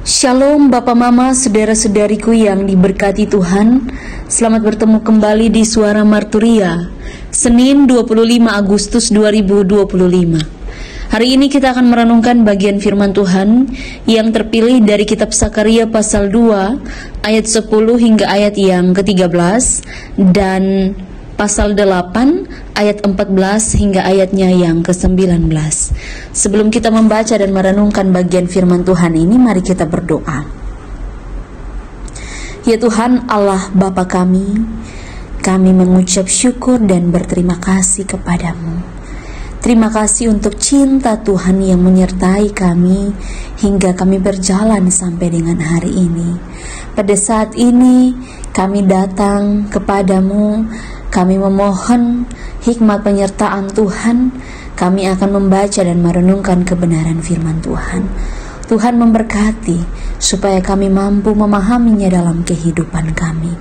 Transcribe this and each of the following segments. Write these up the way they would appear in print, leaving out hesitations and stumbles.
Shalom Bapak Mama, saudara-saudariku yang diberkati Tuhan. Selamat bertemu kembali di Suara Marturia, Senin 25 Agustus 2025. Hari ini kita akan merenungkan bagian firman Tuhan yang terpilih dari kitab Sakaria pasal 2 ayat 10 hingga ayat yang ke-13 dan pasal 8 ayat 14 hingga ayatnya yang ke-19. Sebelum kita membaca dan merenungkan bagian firman Tuhan ini, mari kita berdoa. Ya Tuhan Allah Bapa kami mengucap syukur dan berterima kasih kepadamu. Terima kasih untuk cinta Tuhan yang menyertai kami hingga kami berjalan sampai dengan hari ini. Pada saat ini kami datang kepadamu, kami memohon hikmat penyertaan Tuhan. Kami akan membaca dan merenungkan kebenaran firman Tuhan. Tuhan memberkati supaya kami mampu memahaminya dalam kehidupan kami.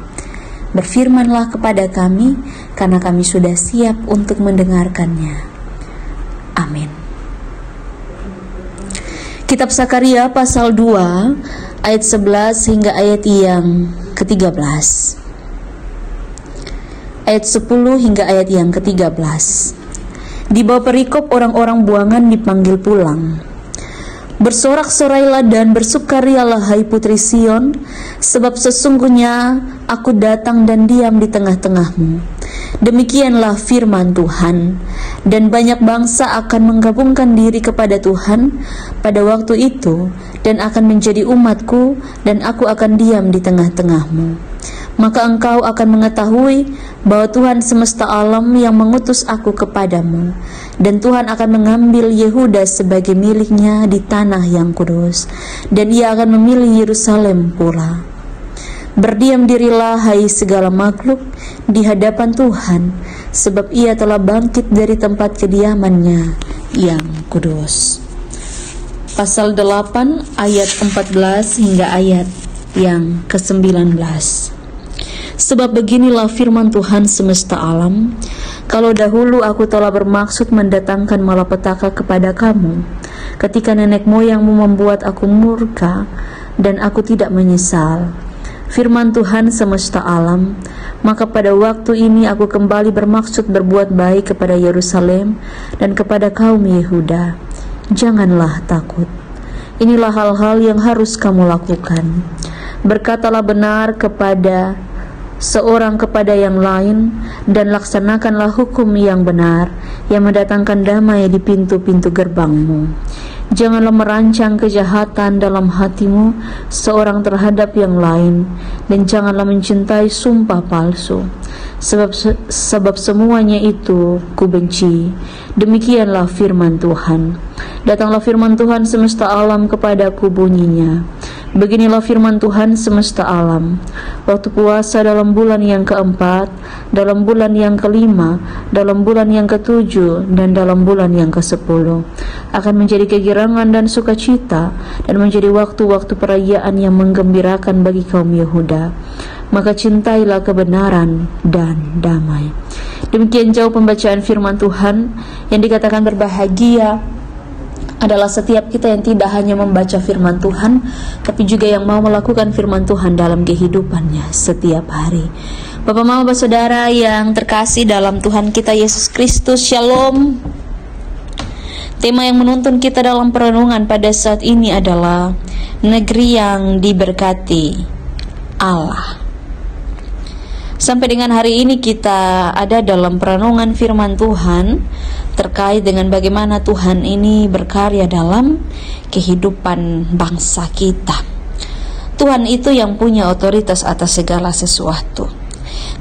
Berfirmanlah kepada kami, karena kami sudah siap untuk mendengarkannya. Amin. Kitab Sakaria pasal 2 ayat 11 hingga ayat yang ke-13. Ayat 10 hingga ayat yang ke-13. Di bawah perikop orang-orang buangan dipanggil pulang. Bersorak-sorailah dan bersukarialah hai putri Sion, sebab sesungguhnya aku datang dan diam di tengah-tengahmu. Demikianlah firman Tuhan. Dan banyak bangsa akan menggabungkan diri kepada Tuhan pada waktu itu, dan akan menjadi umatku, dan aku akan diam di tengah-tengahmu. Maka engkau akan mengetahui bahwa Tuhan semesta alam yang mengutus aku kepadamu, dan Tuhan akan mengambil Yehuda sebagai miliknya di tanah yang kudus, dan ia akan memilih Yerusalem pula. Berdiam dirilah hai segala makhluk di hadapan Tuhan, sebab ia telah bangkit dari tempat kediamannya yang kudus. Pasal 8 ayat 14 hingga ayat yang ke-19. Sebab beginilah firman Tuhan semesta alam, kalau dahulu aku telah bermaksud mendatangkan malapetaka kepada kamu, ketika nenek moyangmu membuat aku murka, dan aku tidak menyesal. Firman Tuhan semesta alam, maka pada waktu ini aku kembali bermaksud berbuat baik kepada Yerusalem dan kepada kaum Yehuda. Janganlah takut. Inilah hal-hal yang harus kamu lakukan. Berkatalah benar kepada seorang kepada yang lain, dan laksanakanlah hukum yang benar, yang mendatangkan damai di pintu-pintu gerbangmu. Janganlah merancang kejahatan dalam hatimu seorang terhadap yang lain, dan janganlah mencintai sumpah palsu, sebab semuanya itu kubenci. Demikianlah firman Tuhan. Datanglah firman Tuhan semesta alam kepadaku bunyinya. Beginilah firman Tuhan semesta alam. Waktu puasa dalam bulan yang keempat, dalam bulan yang kelima, dalam bulan yang ketujuh, dan dalam bulan yang ke-10 akan menjadi kegirangan dan sukacita, dan menjadi waktu-waktu perayaan yang menggembirakan bagi kaum Yehuda. Maka cintailah kebenaran dan damai. Demikian jauh pembacaan firman Tuhan. Yang dikatakan berbahagia adalah setiap kita yang tidak hanya membaca firman Tuhan, tapi juga yang mau melakukan firman Tuhan dalam kehidupannya setiap hari. Bapak, Mama, Saudara yang terkasih dalam Tuhan kita Yesus Kristus, Shalom. Tema yang menuntun kita dalam perenungan pada saat ini adalah negeri yang diberkati Allah. Sampai dengan hari ini kita ada dalam perenungan firman Tuhan terkait dengan bagaimana Tuhan ini berkarya dalam kehidupan bangsa kita. Tuhan itu yang punya otoritas atas segala sesuatu.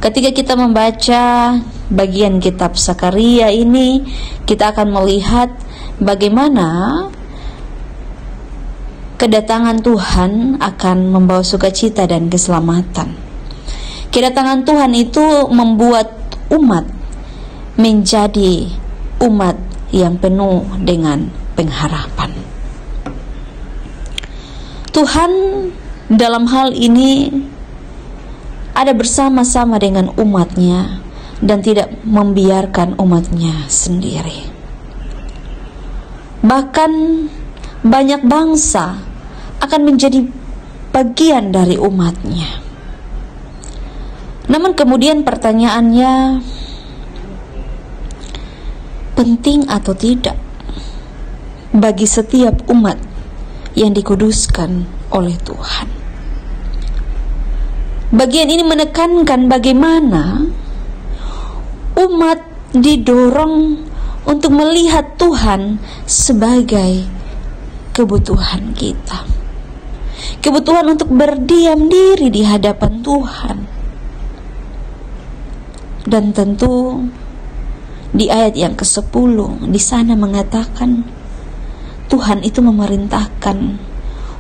Ketika kita membaca bagian kitab Sakaria ini, kita akan melihat bagaimana kedatangan Tuhan akan membawa sukacita dan keselamatan. Kedatangan Tuhan itu membuat umat menjadi umat yang penuh dengan pengharapan. Tuhan dalam hal ini ada bersama-sama dengan umatnya dan tidak membiarkan umatnya sendiri. Bahkan banyak bangsa akan menjadi bagian dari umatnya. Namun kemudian pertanyaannya, penting atau tidak bagi setiap umat yang dikuduskan oleh Tuhan? Bagian ini menekankan bagaimana umat didorong untuk melihat Tuhan sebagai kebutuhan kita. Kebutuhan untuk berdiam diri di hadapan Tuhan. Dan tentu di ayat yang ke-10 di sana mengatakan Tuhan itu memerintahkan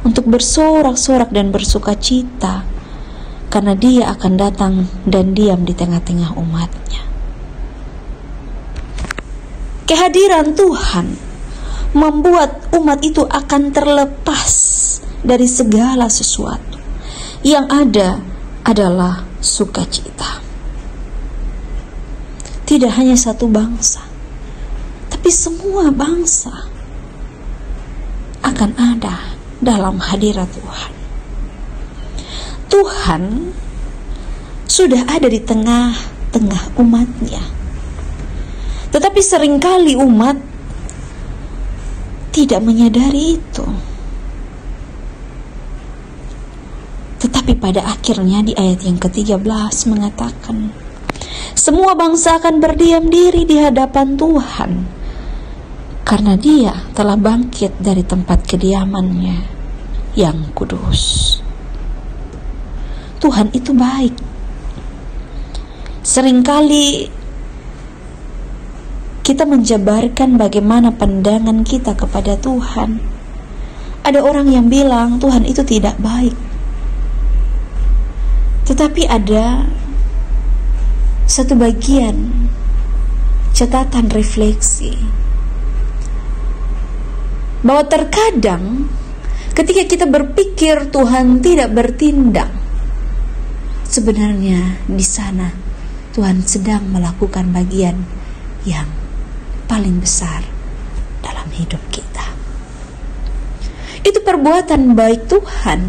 untuk bersorak-sorak dan bersukacita karena Dia akan datang dan diam di tengah-tengah umatnya. Kehadiran Tuhan membuat umat itu akan terlepas dari segala sesuatu. Yang ada adalah sukacita. Tidak hanya satu bangsa, tapi semua bangsa akan ada dalam hadirat Tuhan. Tuhan sudah ada di tengah-tengah umatnya. Tetapi seringkali umat tidak menyadari itu. Tetapi pada akhirnya di ayat yang ke-13 mengatakan, semua bangsa akan berdiam diri di hadapan Tuhan karena Dia telah bangkit dari tempat kediamannya yang kudus. Tuhan itu baik. Seringkali kita menjabarkan bagaimana pandangan kita kepada Tuhan. Ada orang yang bilang Tuhan itu tidak baik. Tetapi ada satu bagian catatan refleksi bahwa terkadang ketika kita berpikir Tuhan tidak bertindak, sebenarnya di sana Tuhan sedang melakukan bagian yang paling besar dalam hidup kita. Itu perbuatan baik Tuhan.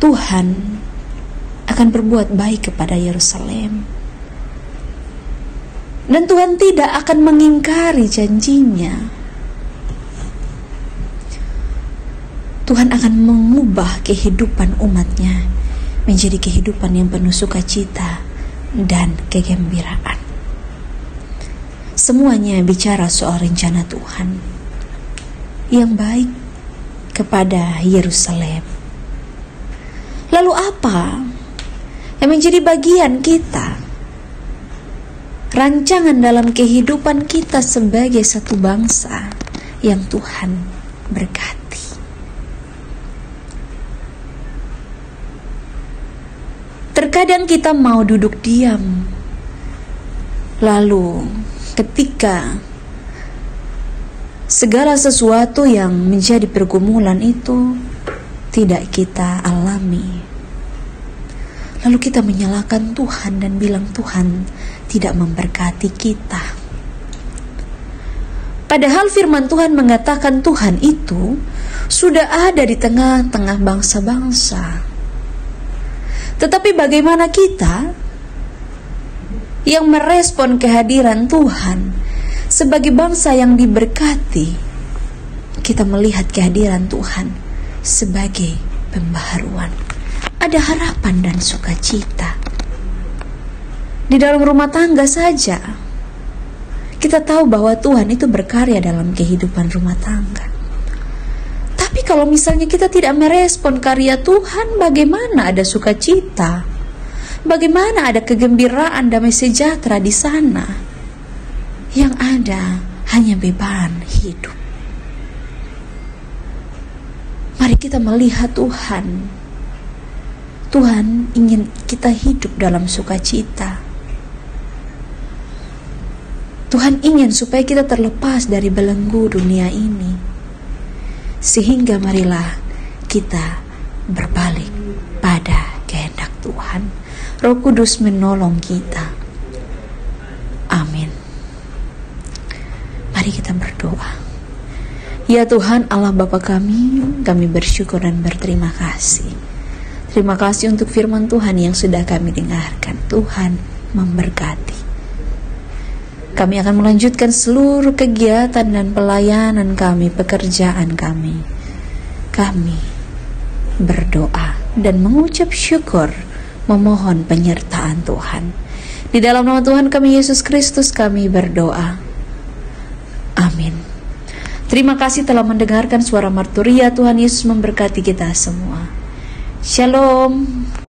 Tuhan akan berbuat baik kepada Yerusalem. Dan Tuhan tidak akan mengingkari janjinya. Tuhan akan mengubah kehidupan umatnya menjadi kehidupan yang penuh sukacita dan kegembiraan. Semuanya bicara soal rencana Tuhan yang baik kepada Yerusalem. Lalu apa yang menjadi bagian kita? Rancangan dalam kehidupan kita sebagai satu bangsa yang Tuhan berkati. Terkadang kita mau duduk diam, lalu ketika segala sesuatu yang menjadi pergumulan itu tidak kita alami, lalu kita menyalahkan Tuhan dan bilang Tuhan tidak memberkati kita. Padahal firman Tuhan mengatakan Tuhan itu sudah ada di tengah-tengah bangsa-bangsa. Tetapi bagaimana kita yang merespon kehadiran Tuhan sebagai bangsa yang diberkati? Kita melihat kehadiran Tuhan sebagai pembaharuan. Ada harapan dan sukacita. Di dalam rumah tangga saja, kita tahu bahwa Tuhan itu berkarya dalam kehidupan rumah tangga. Tapi kalau misalnya kita tidak merespon karya Tuhan, bagaimana ada sukacita? Bagaimana ada kegembiraan, damai sejahtera di sana? Yang ada hanya beban hidup. Mari kita melihat Tuhan. Tuhan ingin kita hidup dalam sukacita. Tuhan ingin supaya kita terlepas dari belenggu dunia ini. Sehingga marilah kita berbalik pada kehendak Tuhan. Roh Kudus menolong kita. Amin. Mari kita berdoa. Ya Tuhan Allah Bapa kami bersyukur dan berterima kasih. Terima kasih untuk firman Tuhan yang sudah kami dengarkan. Tuhan memberkati. Kami akan melanjutkan seluruh kegiatan dan pelayanan kami, pekerjaan kami. Kami berdoa dan mengucap syukur, memohon penyertaan Tuhan. Di dalam nama Tuhan kami Yesus Kristus kami berdoa. Amin. Terima kasih telah mendengarkan suara marturia. Tuhan Yesus memberkati kita semua. Shalom.